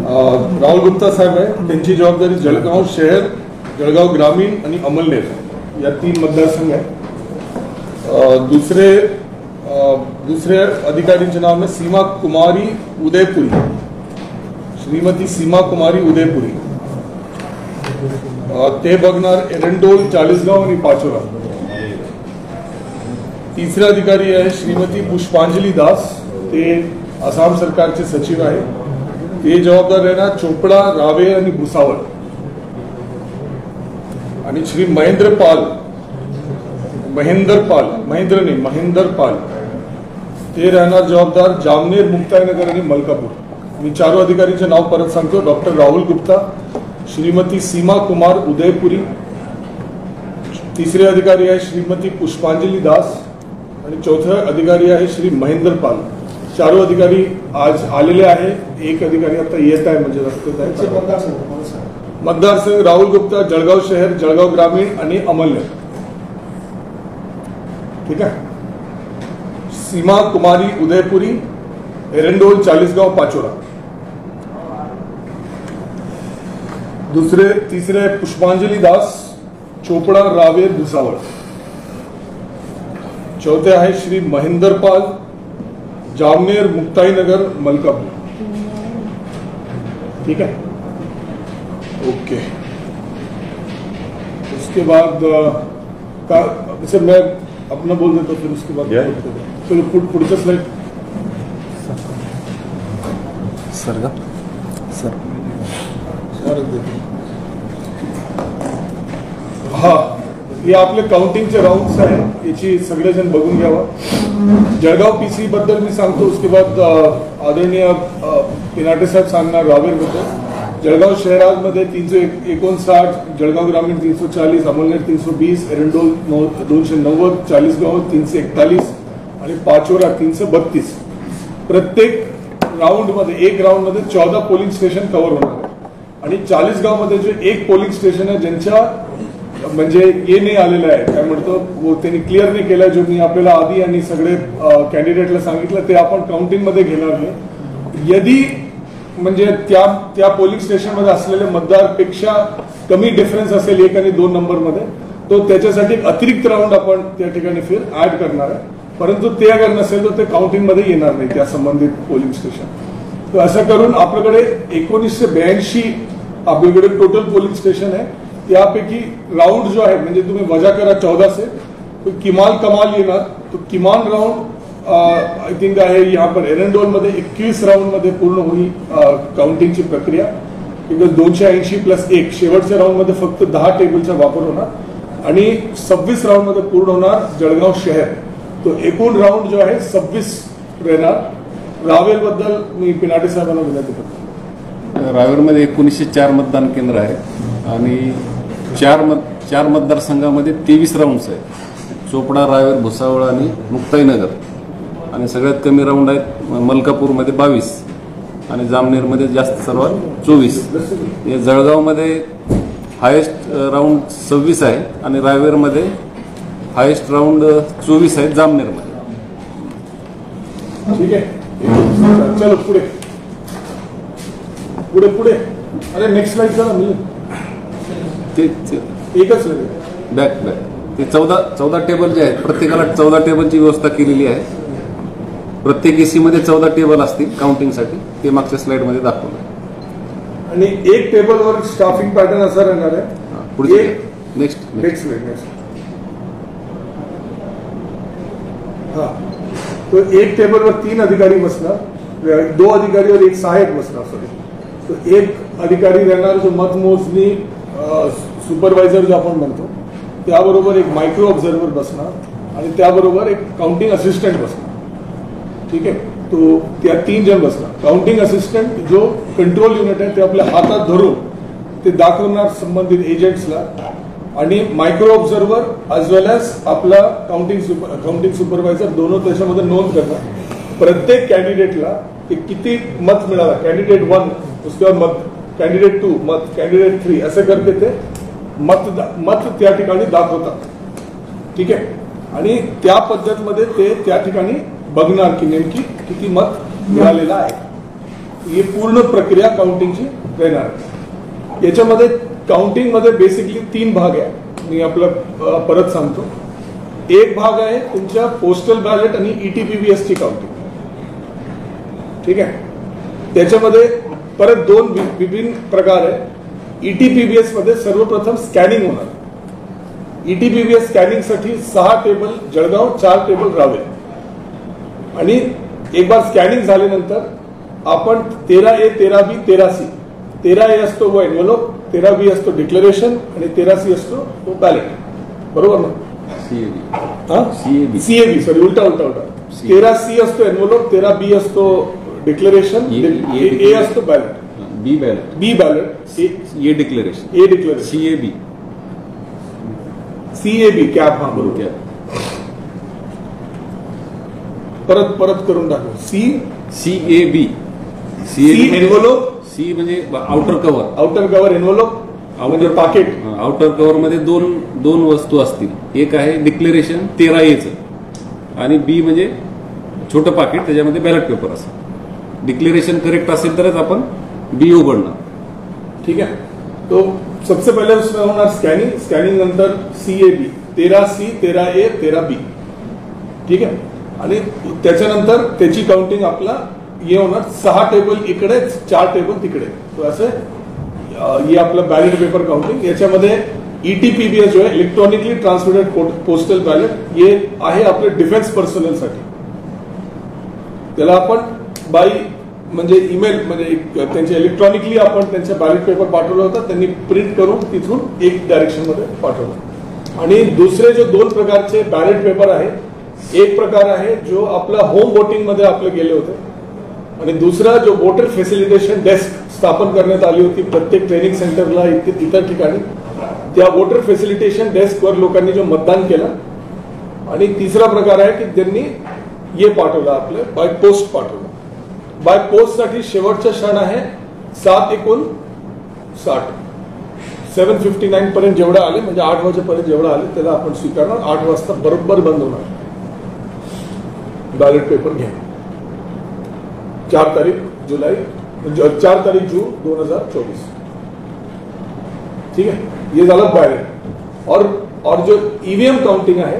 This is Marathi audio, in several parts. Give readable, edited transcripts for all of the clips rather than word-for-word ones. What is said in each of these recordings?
राहुल गुप्ता साहेब आहे, त्यांची जबाबदारी जळगाव शहर, जळगाव ग्रामीण आणि अमळनेर या 3 मतदारसंघ आहे. दुसरे अधिकारींचे नाव आहे सीमा कुमारी उदयपुरी, श्रीमती सीमा कुमारी उदयपुरी. ते बघणार एरंडोल, चाळीसगाव आणि पाचोरा. तिसरे अधिकारी आहे श्रीमती पुष्पांजली दास, ते आसाम सरकारचे सचिव आहे. ते जबाबदार राहणार चोपडा, रावे आणि भुसावळ. आणि श्री महेंद्र पाल, ते राहणार जबाबदार जामनेर, मुक्ताईनगर आणि मलकापूर. मी 4 अधिकारींचे नाव परत सांगतो. डॉक्टर राहुल गुप्ता, श्रीमती सीमा कुमार उदयपुरी, तिसरे अधिकारी आहे श्रीमती पुष्पांजली दास आणि चौथे अधिकारी आहे श्री महेंद्र पाल. 4 अधिकारी आज आलेले आहे. एक अधिकारी आता येत आहे, म्हणजे रस्त्यात आहे. मतदारसंघ राहुल गुप्ता, जळगाव शहर, जळगाव ग्रामीण आणि अमळनेर. ठीक आहे. सीमा कुमारी उदयपुरी, एरंडोल, चाळीसगाव, पाचोरा. तिसरे पुष्पांजली दास, चोपडा, रावे, भुसावळ. चौथे आहे श्री महेंद्र पाल, जामनेर, मुक्ताईनगर, मलकापूर. ठीक है, ओके. उसके बाद सर मैं अपना बोल देता हूँ, फिर उसके बाद चलो पुढचा स्लाइड. सर हा, हे आपले काउंटिंगचे राउंड्स आहेत, याची सगळेजण बघून घ्यावा. जळगाव पीसी बद्दल मी सांगतो, उसके बाद आदरणीय पिनाटे साहेब सांगणार रावेर बद्दल. जळगाव शहरामध्ये 359, जळगाव ग्रामीण 340, अमळनेर 320, एरंडोल 290, चाळीसगाव 341 आणि पाचोरा 332. प्रत्येक राऊंडमध्ये, एक राऊंडमध्ये 14 पोलिंग स्टेशन कव्हर होणार आहे. आणि चाळीसगावमध्ये जे एक पोलिंग स्टेशन आहे ज्यांच्या म्हणजे ये नाही आलेलं आहे, काय म्हणतो त्यांनी क्लिअर नाही केलं, जो मी आपल्याला आधी आणि सगळे कॅन्डिडेटला सांगितलं, ते आपण काउंटिंग मध्ये घेणार नाही. यदि म्हणजे त्या पोलिंग स्टेशनमध्ये असलेल्या मतदारपेक्षा कमी डिफरन्स असेल 1 आणि 2 नंबरमध्ये, तो त्याच्यासाठी एक अतिरिक्त राऊंड आपण त्या ठिकाणी फिर ऍड करणार आहे. परंतु ते अगर नसेल तर ते काउंटिंग मध्ये येणार नाही त्या संबंधित पोलिंग स्टेशन. तर असं करून आपल्याकडे 1982 आपल्याकडे टोटल पोलिंग स्टेशन आहे. त्यापैकी राऊंड जो आहे, म्हणजे तुम्ही वजा करा 14 से, तो कमाल येणार. तो किमान राऊंड आय थिंक आहे यहाँ पर एरंडोल मध्ये 21 राऊंड मध्ये पूर्ण होईल काउंटिंगची प्रक्रिया. बिकॉज 280 प्लस 1 शेवटच्या राऊंड मध्ये फक्त 10 टेबलचा वापर होणार आणि 26 राऊंड मध्ये पूर्ण होणार जळगाव शहर. तो एकूण राऊंड जो आहे 26 राहणार. रावेर बद्दल मी पिनाटे साहेबांना विनंती करतो. रावेरमध्ये 1904 मतदान केंद्र आहे आणि 4 मतदारसंघामध्ये 23 राऊंड्स आहेत. चोपडा, रावेर, भुसावळ आणि मुक्ताईनगर. आणि सगळ्यात कमी राऊंड आहेत मलकापूरमध्ये 22 आणि जामनेरमध्ये जास्त सर्वात 24. जळगावमध्ये हायेस्ट राऊंड 26 आहे आणि रावेरमध्ये हायेस्ट राऊंड 24 आहेत जामनेरमध्ये. ठीक आहे, चलो पुढे पुढे पुढे. अरे नेक्स्ट स्लाइड करा. ते एकच बॅक ते 14 टेबल जे आहेत, प्रत्येकाला 14 टेबलची व्यवस्था केलेली आहे. प्रत्येक एसी मध्ये 14 टेबल असतील काउंटिंगसाठी. ते मागच्या स्लाइड मध्ये दाखवलं. आणि एक टेबलवर स्टाफिंग पॅटर्न असा राहणार आहे. पुढे नेक्स्ट हा, तो एक टेबलवर 3 अधिकारी बसणार, 2 अधिकारीवर 1 सहाय्यक बसणार. सॉरी, तो एक अधिकारी राहणार जो मतमोजणी सुपरवायझर जो आपण म्हणतो, त्याबरोबर एक मायक्रो ऑब्झर्व्हर बसणार आणि त्याबरोबर एक काउंटिंग असिस्टंट बसणार. ठीक आहे, तो त्या 3 जण बसणार. काउंटिंग असिस्टंट जो कंट्रोल युनिट आहे ते आपल्या हातात धरून ते दाखवणार संबंधित एजंट्सला, आणि मायक्रो ऑब्झर्व्हर ॲज वेल ॲज आपला काउंटिंग सुपरवायझर दोनों त्याच्यामध्ये नोंद करणार. प्रत्येक कॅन्डिडेटला किती मत मिळाला, कॅन्डिडेट 1, उसके बाद मत कॅन्डिडेट 2, मत कॅन्डिडेट 3, असं करते ते मत त्या ठिकाणी दाखवतात. ठीक आहे, आणि त्या पद्धतीमध्ये ते त्या ठिकाणी बघणार की नेमकी किती मत मिळालेलं आहे. ही पूर्ण प्रक्रिया काउंटिंगची राहणार आहे. याच्यामध्ये काउंटिंगमध्ये बेसिकली 3 भाग आहे. मी आपलं परत सांगतो. एक भाग आहे तुमच्या पोस्टल बॅलेट आणि ETPBS ची काउंटिंग. ठीक आहे. त्याच्यामध्ये परत 2 विभिन्न प्रकार आहे. ETPBS मध्ये सर्वप्रथम स्कॅनिंग होणार. ETPBS स्कॅनिंग साठी 6 टेबल जळगाव, 4 टेबल रावेर. आणि एक बार स्कॅनिंग झाल्यानंतर आपण 13A, 13B, 13C. 13A असतो वो एन्व्हलप, 13B असतो डिक्लेरेशन आणि 13C असतो तो बॅलेट. बरोबर ना? CAB सॉरी, उलटा 13C असतो एन्व्हलप, 13B असतो डिक्लेरेशन, A असतो ballot, B ballot, A declaration, CAB cab. हा बरोबर. परत करून दाखव. CAB एन्व्हलप, सी म्हणजे आउटर कव्हर, एन्व्हलप म्हणजे पाकिट. आउटर कव्हर मध्ये दोन वस्तू असतील. एक आहे डिक्लेरेशन 13A आणि बी म्हणजे छोटं पाकिट, त्याच्यामध्ये बॅलेट पेपर असेल. डिक्लेरेशन करेक्ट असेल तरच आपण बी उघडणार. ठीक आहे. तो सबसे पहले उसमें होणार स्कॅनिंग नंतर CAB, 13C, 13A, 13B. ठीक आहे. आणि त्याच्यानंतर त्याची काउंटिंग आपला हे होणार 6 टेबल इकडे, 4 टेबल तिकडे. तो असं हे आपलं बॅलेट पेपर काउंटिंग. याच्यामध्ये ETPBS जो आहे इलेक्ट्रॉनिकली ट्रान्समिटेड पोस्टल बॅलेट, हे आहे आपले डिफेन्स पर्सनल साठी. त्याला आपण बाय म्हणजे ईमेल म्हणजे त्यांच्या इलेक्ट्रॉनिकली आपण त्यांच्या बॅलेट पेपर पाठवला होता. त्यांनी प्रिंट करून तिथून एक डायरेक्शन मध्ये पाठवलं. आणि दुसरे जो 2 प्रकारचे बॅलेट पेपर आहे, एक प्रकार आहे जो आपला होम वोटिंग मध्ये आपले गेले होते आणि दुसरा जो वोटर फॅसिलिटेशन डेस्क स्थापन करण्यात आली होती प्रत्येक ट्रेनिंग सेंटरला, इतर ठिकाणी. त्या वोटर फॅसिलिटेशन डेस्कवर लोकांनी जो मतदान केलं. आणि तिसरा प्रकार आहे की त्यांनी हे पाठवलं, आपलं बाय पोस्ट पाठवलं. बाय पोस्ट साठी शेवटचा क्षण आहे 7/59. 7:59 पर्यंत जेवढं आले म्हणजे 8 वाजेपर्यंत जेवढं आले त्याला आपण स्वीकारणार. 8 वाजता बरोबर बंद होणार बॅलेट पेपर घ्या. 4 तारीख जुलै, 4 तारीख जून 2024. ठीक आहे. ये झालं बॅलेट. और जो ईव्हीएम काउंटिंग आहे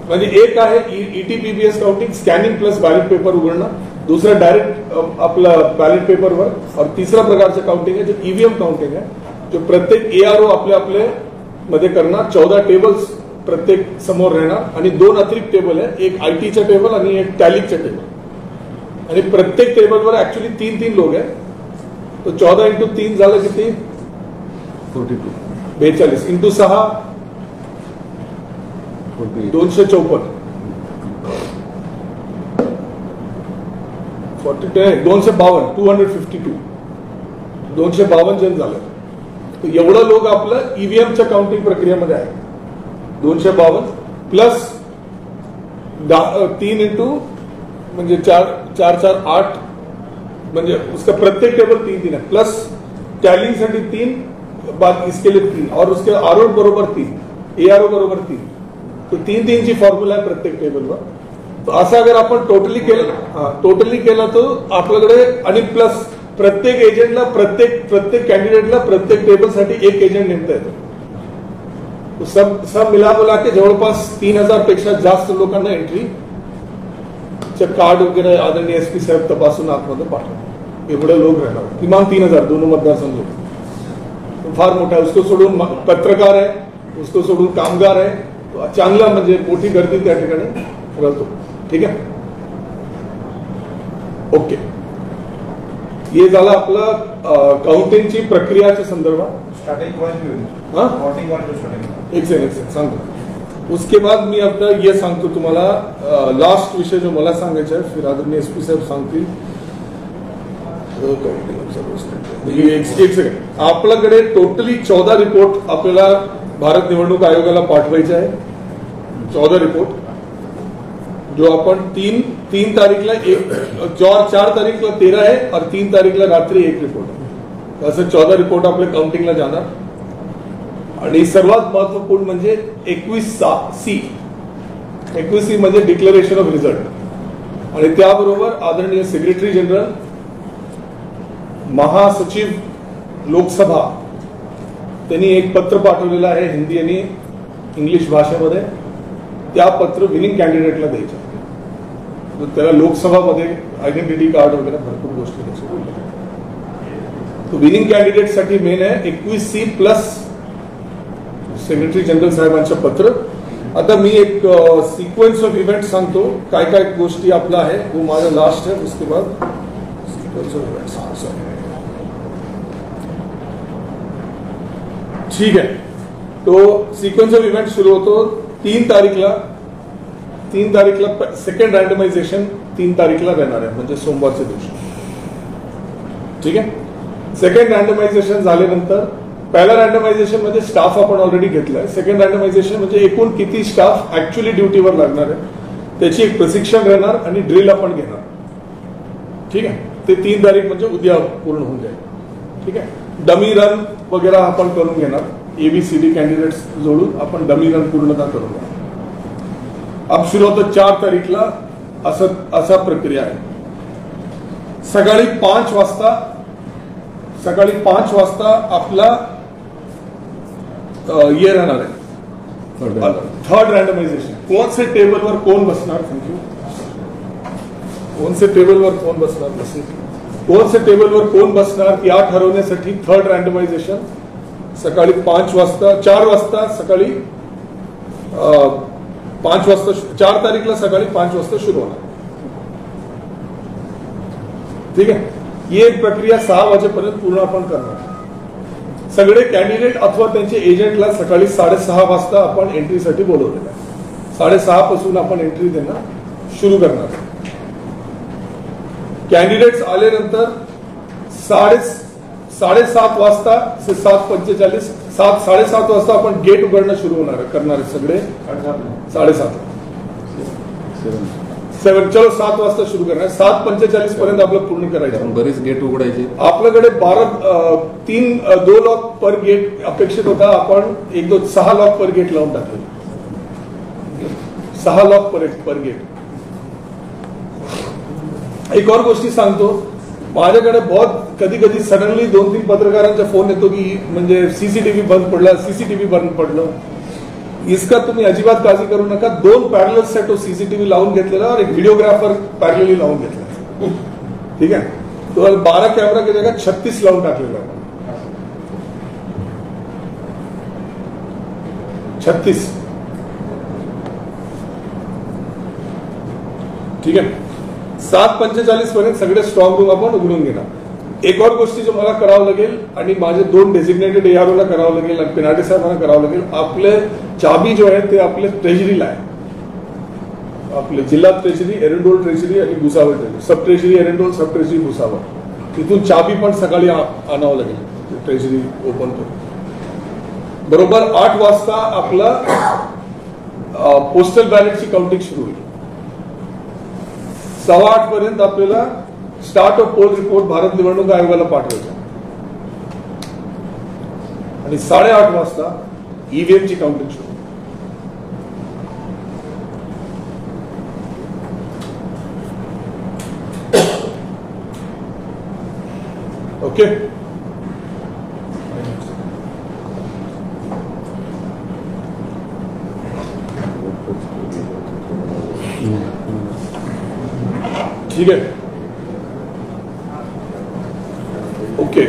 म्हणजे एक आहे ETPBS counting, scanning plus ballot paper उघडणं. दुसरा डायरेक्ट आपला बॅलेट पेपरवर. और तिसरा प्रकारचं काउंटिंग आहे जो ईव्हीएम काउंटिंग आहे, जो प्रत्येक ARO आपल्या मध्ये करणार. 14 टेबल्स प्रत्येक समोर राहणार आणि 2 अतिरिक्त टेबल आहे, एक IT चं टेबल आणि एक टॅलीचं टेबल. आणि प्रत्येक टेबलवर ऍक्च्युली 3 लोक आहेत. तो 14 × 3 झालं किती? 42 × 6 254. 252 252 252 जण झालं. एवढं लोक आपलं ईव्हीएमच्या काउंटिंग प्रक्रियेमध्ये आहे. 252 प्लस 3 × म्हणजे 4 4 4 8 म्हणजे उसका प्रत्येक टेबल 3 है प्लस टैलिंग साठी 3 बाद इसके लिए 3 और उसके आरओ बरोबर 3 ARO बरोबर 3 तो 3 ची फॉर्म्युला आहे प्रत्येक टेबलवर. तो असं अगर आपण टोटली केलं तो आपल्याकडे आणि प्लस प्रत्येक एजंटला प्रत्येक कॅन्डिडेटला प्रत्येक टेबलसाठी एक एजंट नेमता येतो. सब मिला के जवळपास 3000 पेक्षा जास्त लोकांना एंट्री कार्ड वगैरे आदरणीय SP साहेब तपासून आतमध्ये पाठवतात. एवढे लोक राहणार किमान 3000 दोनों मतदारसंघ. फार मोठा आहे. उसको सोडून पत्रकार आहे, उसको सोडून कामगार आहे. तो चांगला म्हणजे मोठी गर्दी त्या ठिकाणी राहतो. ठीक आहे. ओके. हे झालं आपलं काउंटिंगची प्रक्रियाच्या संदर्भात. एक सेकंड सांगतो. उसके बाद मी आता ये सांगतो तुम्हाला लास्ट विषय जो मला सांगायचा आहे. फिर आदरणीय SP साहेब सांगतील. एक सेकंड. आपल्याकडे टोटली 14 रिपोर्ट आपल्याला भारत निवडणूक आयोगाला पाठवायचे आहे. 14 रिपोर्ट जो आपण 3 तारीखला 4 तारीखला 13 आहे और 3 तारीखला रात्री एक रिपोर्ट आहे. असं 14 रिपोर्ट आपल्या काउंटिंगला जाणार. आणि सर्वात महत्वपूर्ण म्हणजे 21C म्हणजे डिक्लेरेशन ऑफ रिझल्ट. आणि त्याबरोबर आदरणीय सेक्रेटरी जनरल महासचिव लोकसभा त्यांनी एक पत्र पाठवलेलं आहे हिंदी आणि इंग्लिश भाषेमध्ये. त्या पत्र विनिंग कॅन्डिडेटला द्यायचं. त्याला लोकसभामध्ये आयडेंटिटी कार्ड वगैरे भरपूर गोष्टी त्याच्या. तो विनिंग कॅन्डिडेटसाठी मेन आहे 21C प्लस सेक्रेटरी जनरल साहेबांचं पत्र. आता मी एक सिक्वेन्स ऑफ इव्हेंट सांगतो, काय काय गोष्टी आपला आहे. वो माझा लास्ट है, उसके बाद सिक्वेन्स ऑफ इव्हेंट्स. ठीक आहे. तो सिक्वेन्स ऑफ इव्हेंट सुरू होतो 3 तारीखला. 3 तारीखला सेकंड रँडमायझेशन 3 तारीखला राहणार आहे, म्हणजे सोमवारच्या दिवशी. ठीक आहे. सेकंड रँडमायझेशन झाल्यानंतर पहिल्या रँडमायझेशन मध्ये स्टाफ आपण ऑलरेडी घेतलाय. सेकंड रँडमायझेशन म्हणजे एकूण किती स्टाफ ऍक्च्युअली ड्युटीवर लागणार आहे त्याची एक प्रशिक्षण राहणार आणि ड्रिल आपण घेणार. ठीक आहे. ते 3 तारीख म्हणजे उद्या पूर्ण होऊन जाईल. ठीक आहे. डमी रन वगैरे आपण करून घेणार. ABCD कॅन्डिडेट्स जोडून आपण डमी रन पूर्णतः करून घेणार. अब सुरू होतं 4 तारीखला. असा प्रक्रिया आहे. सकाळी 5 वाजता आपला ये राहणार आहे थर्ड रँडमायझेशन. कौन से टेबलवर कोण बसणार. थँक्यू. कौन से टेबलवर कोण बसणार. कौन से टेबलवर कोण बसणार या ठरवण्यासाठी थर्ड रँडमायझेशन सकाळी 5 वाजता 4 वाजता सकाळी 5 वाजता 4 तारीखला सकाळी 5 वाजता सुरू होणार. ठीक आहे. ही एक प्रक्रिया 6 वाजेपर्यंत पूर्ण आपण करणार. सगळे कॅन्डिडेट अथवा त्यांचे एजंटला सकाळी 6:30 वाजता आपण एंट्रीसाठी बोलवलेलं आहे. 6:30 पासून आपण एंट्री देणं सुरू करणार. कॅन्डिडेट्स आल्यानंतर 7:30 वाजता ते 7:45 7:30 वाजता आपण गेट उघडणं सुरू करणार आहे. सगळे 7:30 चलो 7 वाजता सुरू करणार. 7:45 पर्यंत आपलं पूर्ण करायचं. बरेच गेट उघडायचे. आपल्याकडे 2 लॉक पर गेट अपेक्षित होता. आपण 6 लॉक पर गेट लावून टाकले. 6 लॉक पर गेट. एक और गोष्टी सांगतो. माझ्याकडे कधी कधी सडनली 2-3 पत्रकारांचा फोन येतो की म्हणजे सीसीटीव्ही बंद पडलं. इसका तुम्ही अजिबात काळजी करू नका. 2 पॅरलल सेट सीसीटीव्ही लावून घेतलेला और एक व्हिडिओग्राफर पॅरलली लावून घेतला. ठीक आहे. तो 12 कॅमेरा की जगह 36 लावून टाकलेला. 36. ठीक आहे. 7:45 पर्यंत सगळे स्ट्रॉंग रूम आपण उघडून घेणार. एक और गोष्टी जो मला करावं लागेल आणि माझे 2 डेझिग्नेटेड AROला करावं लागेल आणि पिनाटे साहेबांना करावं लागेल. आपले चाबी जो आहे ते आपले ट्रेजरीला आहे. आपले जिल्हा ट्रेजरी, एरंडोल ट्रेजरी आणि भुसावळ ट्रेजरी. सब ट्रेजरी एरंडोल, सब ट्रेजरी भुसावळ. तिथून चाबी पण सकाळी आणावं लागेल ट्रेजरी ओपन करून. बरोबर 8 वाजता आपला पोस्टल बॅलेटची काउंटिंग सुरू होईल. 7:15 पर्यंत आपल्याला start of poll report Bharat निवडणूक आयोगाला पाठवायचा आणि 8:30 वाजता ईव्हीएमची काउंटिंग सुरू. ओके. ठीक आहे. ओके.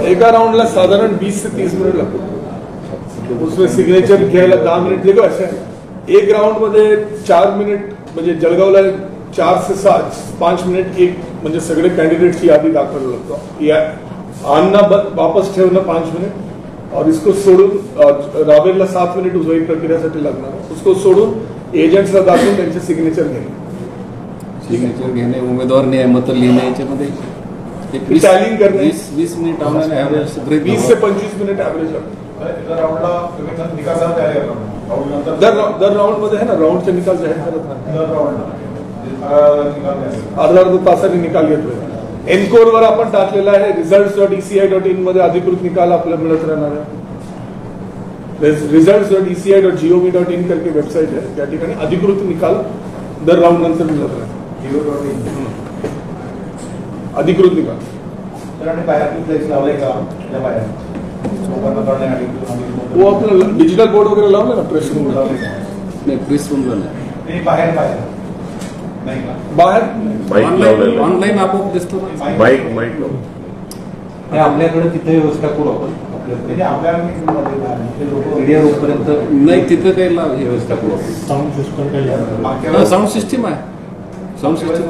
एका राउंडला साधारण 20 से 30 मिनिट लागतो. उसमें सिग्नेचर घ्यायला 10 मिनिट. देखो असं आहे, एक राउंड मध्ये 4 मिनिट म्हणजे जळगावला 4 से 5 मिनिट एक म्हणजे सगळे कॅन्डिडेटची यादी दाखवायला लागतो. आणणं वापस ठेवणं 5 मिनिट और इसको सोडून रावेरला 7 मिनिट उजवी प्रक्रियासाठी लागणार. उसको सोडून एजंट्सला दाखवून त्यांचे सिग्नेचर घेणे. सिग्नेचर घेणे, उमेदवार मतं लिहिणे, याच्यामध्ये टॅलिंग करणे 20 मिनिट आम्हाला ऍव्हरेज 20 से 25 मिनिट ऍव्हरेज लागतो. दर राऊंड मध्ये आहे ना, राऊंडचे निकाल जाहीर करत नाही. अर्धा तासाने निकाल घेतोय. एनकोरवर आपण टाकलेलं आहे results.eci.in मध्ये अधिकृत निकाल आपल्याला मिळत राहणार आहे. results.eci.gov.in करके वेबसाईट आहे, त्या ठिकाणी अधिकृत निकाल दर राऊंड नंतर मिळत राहणार. अधिकृत निकाल वो आपलं डिजिटल बोर्ड वगैरे लावलं ना प्रेस रूम नाही, प्रेस रूमला नाही, बाहेर ऑनलाईन आपोआप दिसतो ना. माईक आपल्याकडे तिथे व्यवस्था करू आपण मीडिया रूमपर्यंत नाही, तिथं काही लाभ हे व्यवस्था करू आपण. साऊंड सिस्टीम आहे, साऊंड सिस्टीम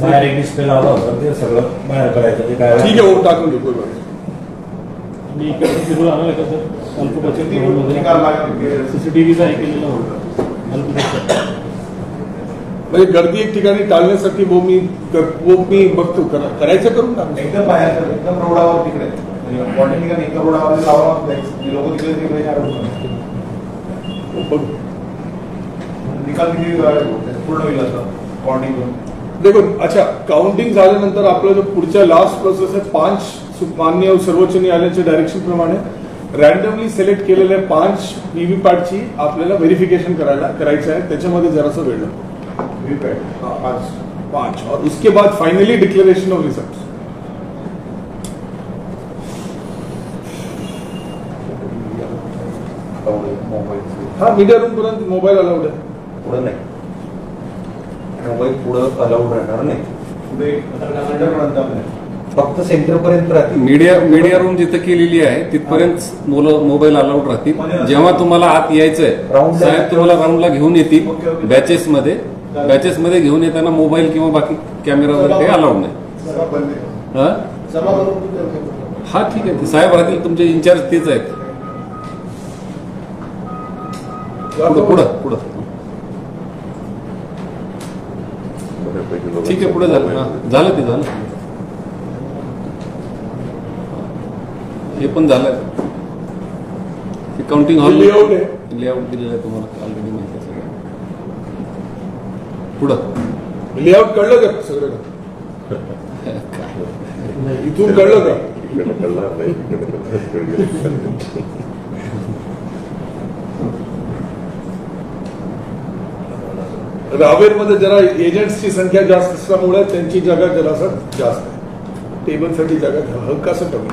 बाहेर एक डिस्प्ले लावला होता ते सगळं बाहेर करायचं ते काय ठीक आहे, वो टाकून देऊ कोई बात नाही. सीसीटीव्हीचा हे केलेला होता म्हणजे गर्दी एक ठिकाणी टाळण्यासाठी वो मी बघतो करायचं करून टाकू. एकदम बाहेर एकदम रोडावर तिकडे ठिकाणी एकदम रोडावर लावा लोक तिकडे बघ. निकाल किती पूर्ण होईल असं काउंटिंग देखो अच्छा, काउंटिंग झाल्यानंतर आपलं जो पुढच्या लास्ट प्रोसेस आहे 5 मान्य सर्वोच्च न्यायालयाच्या डायरेक्शन प्रमाणे रॅन्डमली सिलेक्ट केलेल्या 5 व्हीव्हीपॅटची आपल्याला व्हेरिफिकेशन करायचं आहे. त्याच्यामध्ये जरासा वेळ लागतो. 5 और उसके बाद फाइनली डिक्लेरेशन ऑफ रिजल्ट. हा, मीडिया रूम पर्यंत मोबाईल अलाउड आहे. पुढं नाही, मोबाईल पुढं अलाउड राहणार नाही, फक्त सेंटर पर्यंत राहतील. मीडिया रूम जिथं केलेली आहे तिथपर्यंत मोबाईल अलाउड राहतील. जेव्हा तुम्हाला आत यायचंय साहेब तुम्हाला राऊंडला घेऊन येतील बॅचेसमध्ये घेऊन येताना मोबाईल किंवा बाकी कॅमेरा वगैरे काही अलाउड नाही. हा ठीक आहे, ते साहेब राहतील, तुमचे इन्चार्ज तेच आहेत. पुढं ठीक आहे, पुढे झालं. झालं ते झालं, हे पण झालं. काउंटिंग हॉल लेआउट आहे, लेआउट दिलेलं आहे तुम्हाला ऑलरेडी माहिती आहे सगळं. पुढं लेआउट कळलं का सगळं? इथून कळलं का? रावेरमध्ये जरा एजंट्सची संख्या जास्त असल्यामुळे त्यांची जागा जरासा जास्त आहे. टेबलसाठी जागा हलकासा कमी.